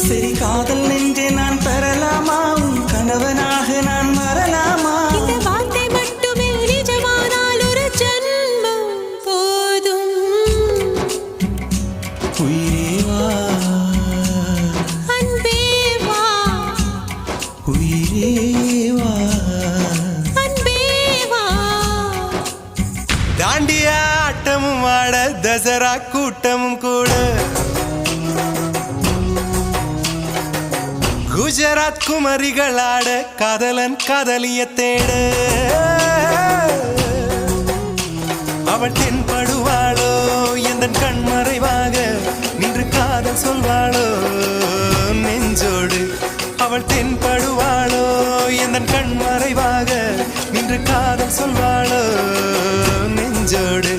சரி காதல் நெஞ்சே நான் பெறலாமா உன் கணவனாக நான் வரலாமா இந்த வார்த்தை மட்டுமே நிஜமானால் ஒரு ஜன்மம் போதும் உயிரே வா அன்பே வா உயிரே வா அன்பே வா தாண்டிய ஆட்டமும் ஆட தசரா கூட்டமும் கூட குஜராத் குமரிகள் ஆட காதலன் காதலிய தேட அவள் தென்படுவாளோ எந்த கண்மறைவாக நின்று காதல் சொல்வாளோ நெஞ்சோடு அவள் தென்படுவாளோ எந்த கண்மறைவாக நின்று காதல் சொல்வாளோ நெஞ்சோடு